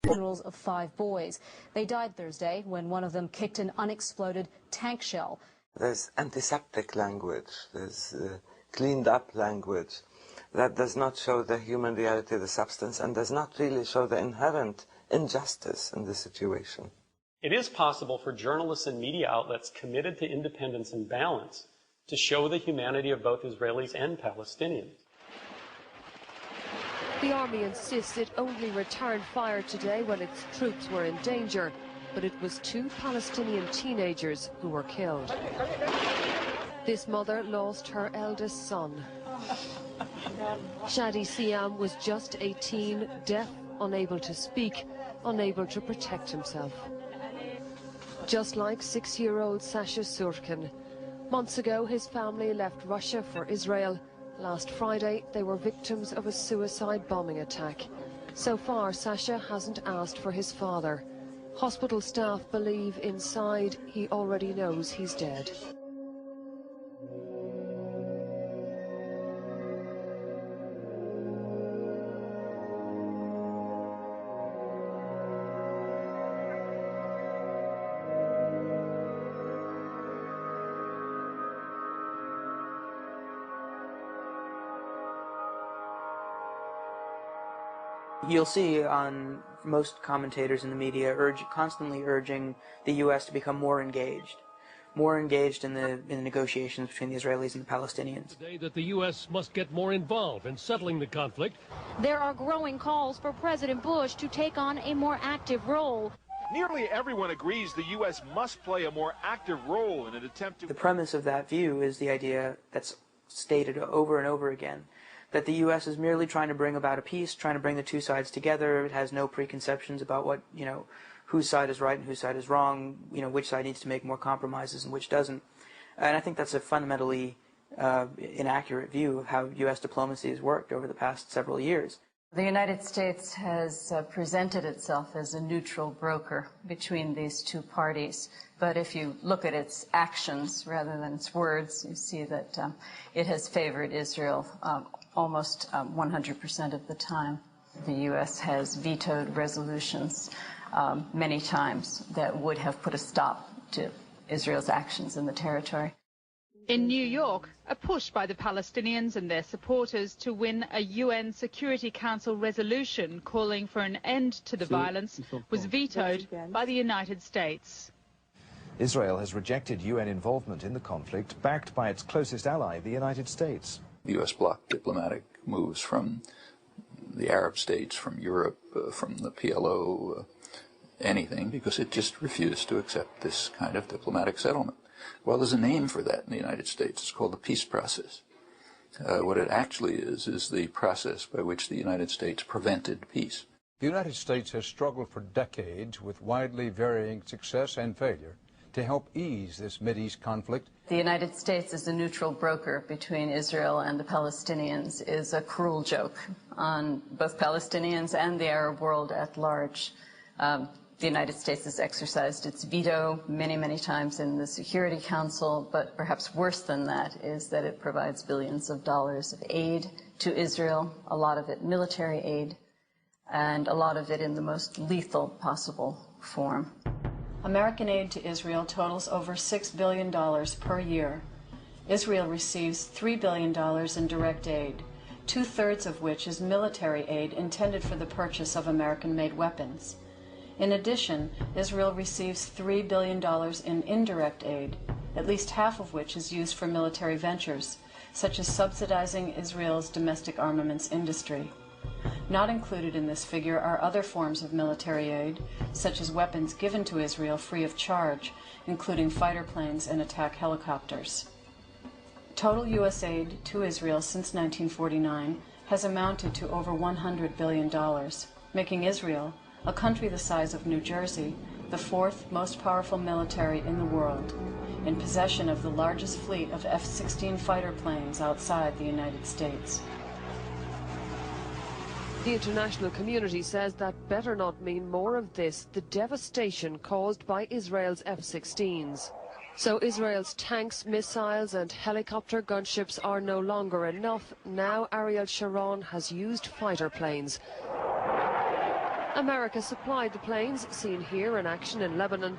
Funerals of 5 boys. They died Thursday when one of them kicked an unexploded tank shell. There's antiseptic language, there's cleaned up language that does not show the human reality of the substance and does not really show the inherent injustice in the situation. It is possible for journalists and media outlets committed to independence and balance to show the humanity of both Israelis and Palestinians. The army insists it only returned fire today when its troops were in danger, but it was 2 Palestinian teenagers who were killed. This mother lost her eldest son. Shadi Siam was just 18, deaf, unable to speak, unable to protect himself. Just like 6-year-old Sasha Surkin. Months ago, his family left Russia for Israel. Last Friday, they were victims of a suicide bombing attack. So far, Sasha hasn't asked for his father. Hospital staff believe inside he already knows he's dead. You'll see on most commentators in the media constantly urging the U.S. to become more engaged in the negotiations between the Israelis and the Palestinians. Today that the U.S. must get more involved in settling the conflict. There are growing calls for President Bush to take on a more active role. Nearly everyone agrees the U.S. must play a more active role in an attempt to... The premise of that view is the idea that's stated over and over again, that the U.S. is merely trying to bring about a peace, trying to bring the two sides together. It has no preconceptions about what, whose side is right and whose side is wrong, which side needs to make more compromises and which doesn't. And I think that's a fundamentally inaccurate view of how U.S. diplomacy has worked over the past several years. The United States has presented itself as a neutral broker between these two parties. But if you look at its actions rather than its words, you see that it has favored Israel almost 100% of the time. The U.S. has vetoed resolutions many times that would have put a stop to Israel's actions in the territory. In New York, a push by the Palestinians and their supporters to win a UN Security Council resolution calling for an end to the violence was vetoed by the United States. Israel has rejected UN involvement in the conflict, backed by its closest ally, the United States. The U.S. blocked diplomatic moves from the Arab states, from Europe, from the PLO, anything, because it just refused to accept this kind of diplomatic settlement. Well, there's a name for that in the United States. It's called the peace process. What it actually is the process by which the United States prevented peace. The United States has struggled for decades with widely varying success and failure to help ease this Mideast conflict. The United States as a neutral broker between Israel and the Palestinians is a cruel joke on both Palestinians and the Arab world at large. The United States has exercised its veto many, many times in the Security Council, but perhaps worse than that is that it provides billions of dollars of aid to Israel, a lot of it military aid, and a lot of it in the most lethal possible form. American aid to Israel totals over $6 billion per year. Israel receives $3 billion in direct aid, 2/3 of which is military aid intended for the purchase of American-made weapons. In addition, Israel receives $3 billion in indirect aid, at least half of which is used for military ventures, such as subsidizing Israel's domestic armaments industry. Not included in this figure are other forms of military aid, such as weapons given to Israel free of charge, including fighter planes and attack helicopters. Total U.S. aid to Israel since 1949 has amounted to over $100 billion, making Israel, a country the size of New Jersey, the 4th most powerful military in the world, in possession of the largest fleet of F-16 fighter planes outside the United States. The international community says that better not mean more of this, the devastation caused by Israel's F-16s. So Israel's tanks, missiles and helicopter gunships are no longer enough. Now Ariel Sharon has used fighter planes. America supplied the planes seen here in action in Lebanon.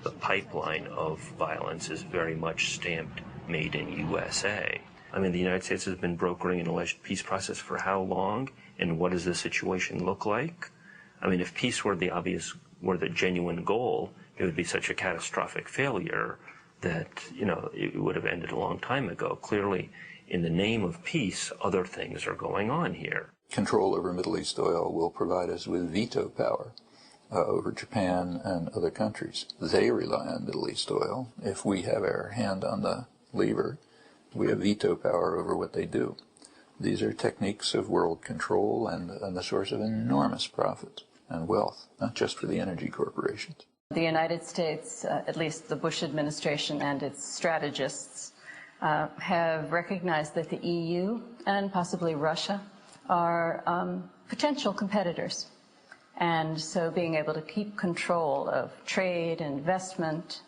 The pipeline of violence is very much stamped made in USA. I mean, the United States has been brokering an alleged peace process for how long, and what does the situation look like? I mean, if peace were the genuine goal, it would be such a catastrophic failure that, you know, it would have ended a long time ago. Clearly, in the name of peace, other things are going on here. Control over Middle East oil will provide us with veto power over Japan and other countries. They rely on Middle East oil. If we have our hand on the lever, we have veto power over what they do. These are techniques of world control and the source of enormous profit and wealth, not just for the energy corporations. The United States, at least the Bush administration and its strategists, have recognized that the EU and possibly Russia are potential competitors. And so being able to keep control of trade, investment,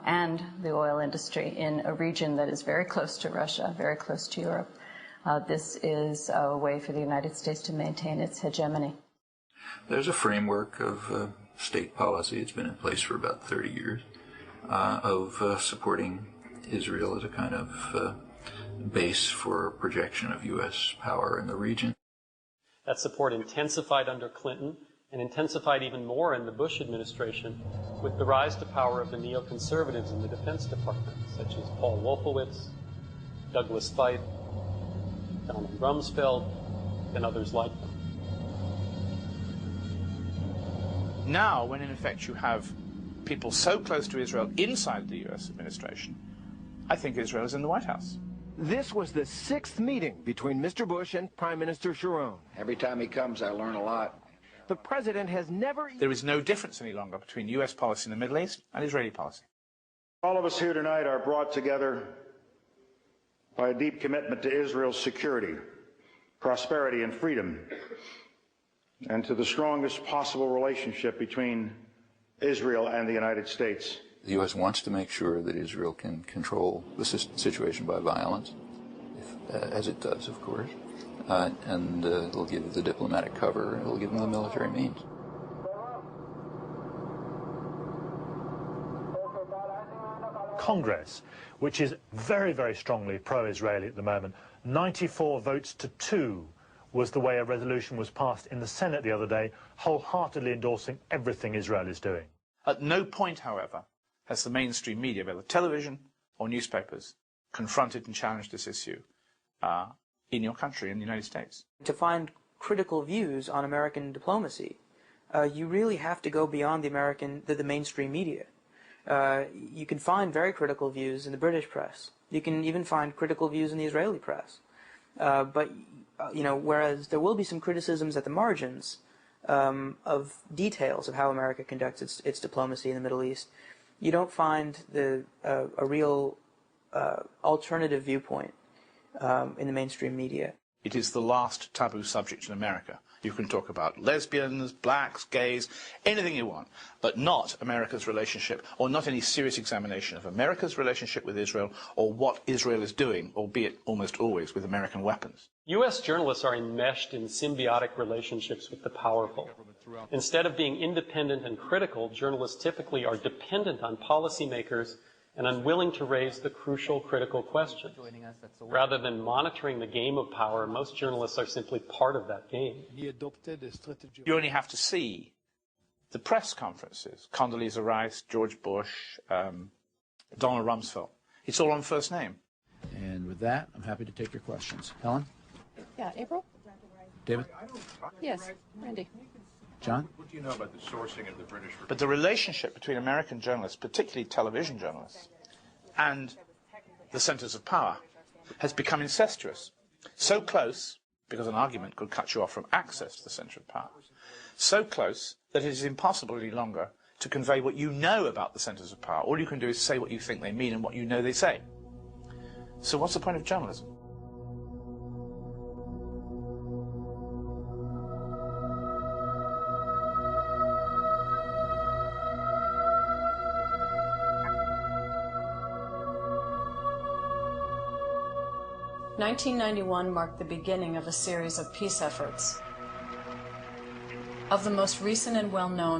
and the oil industry in a region that is very close to Russia, very close to Europe, this is a way for the United States to maintain its hegemony. There's a framework of state policy, it's been in place for about 30 years, of supporting Israel as a kind of base for projection of U.S. power in the region. That support intensified under Clinton and intensified even more in the Bush administration with the rise to power of the neoconservatives in the Defense Department, such as Paul Wolfowitz, Douglas Feith, Donald Rumsfeld, and others like them. Now, when in effect you have people so close to Israel inside the U.S. administration, I think Israel is in the White House. This was the 6th meeting between Mr. Bush and Prime Minister Sharon. Every time he comes, I learn a lot. The president has never... There is no difference any longer between U.S. policy in the Middle East and Israeli policy. All of us here tonight are brought together by a deep commitment to Israel's security, prosperity, and freedom, and to the strongest possible relationship between Israel and the United States. The U.S. wants to make sure that Israel can control the situation by violence, as it does, of course, and it'll give the diplomatic cover, it'll give them the military means. Congress, which is very, very strongly pro-Israeli at the moment, 94 votes to 2 was the way a resolution was passed in the Senate the other day, wholeheartedly endorsing everything Israel is doing. At no point, however, has the mainstream media, whether television or newspapers, confronted and challenged this issue in your country, in the United States. To find critical views on American diplomacy, you really have to go beyond the mainstream media. You can find very critical views in the British press. You can even find critical views in the Israeli press. But whereas there will be some criticisms at the margins of details of how America conducts its diplomacy in the Middle East, you don't find a real alternative viewpoint in the mainstream media. It is the last taboo subject in America. You can talk about lesbians, blacks, gays, anything you want, but not America's relationship, or not any serious examination of America's relationship with Israel, or what Israel is doing, albeit almost always with American weapons. U.S. journalists are enmeshed in symbiotic relationships with the powerful. Instead of being independent and critical, journalists typically are dependent on policymakers and unwilling to raise the crucial critical questions. Rather than monitoring the game of power, most journalists are simply part of that game. You only have to see the press conferences, Condoleezza Rice, George Bush, Donald Rumsfeld. It's all on first name. And with that, I'm happy to take your questions. Helen? Yeah, April? David? Yes, Randy. John? What do you know about the sourcing of the British? But the relationship between American journalists, particularly television journalists, and the centers of power has become incestuous. So close, because an argument could cut you off from access to the center of power, so close that it is impossible any longer to convey what you know about the centers of power. All you can do is say what you think they mean and what you know they say. So what's the point of journalism? '91 marked the beginning of a series of peace efforts. of the most recent and well-known